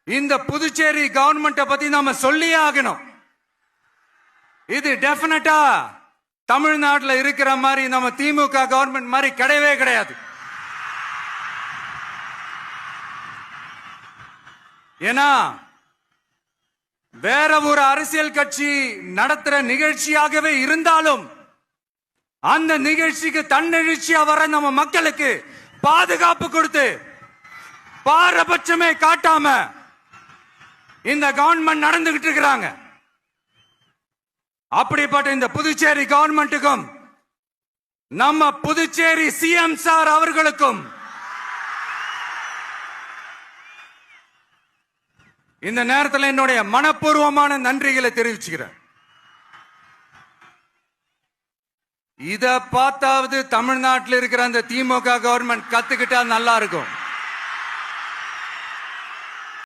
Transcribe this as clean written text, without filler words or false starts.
இந்த புதுச்சேரி கவர்மெண்ட்டை பத்தி நாம சொல்லியே ஆகணும். இது டெஃபினட்டா தமிழ்நாட்டில் இருக்கிற மாதிரி நம்ம திமுக கவர்மெண்ட் மாதிரி கிடையவே கிடையாது. ஏன்னா வேற ஒரு அரசியல் கட்சி நடத்துற நிகழ்ச்சியாகவே இருந்தாலும் அந்த நிகழ்ச்சிக்கு தன்னெழுச்சியா வர நம்ம மக்களுக்கு பாதுகாப்பு கொடுத்து பாரபட்சமே காட்டாம இந்த கவர்மெண்ட் நடந்துகிட்டு இருக்கிறாங்க. அப்படிப்பட்ட இந்த புதுச்சேரி கவர்மெண்ட்டுக்கும் நம்ம புதுச்சேரி சிஎம் சார் அவர்களுக்கும் இந்த நேரத்தில் என்னுடைய மனப்பூர்வமான நன்றிகளை தெரிவிச்சுக்கிறேன். இத பார்த்தாவது தமிழ்நாட்டில் இருக்கிற அந்த திமுக கவர்மெண்ட் கத்துக்கிட்டா நல்லா இருக்கும்.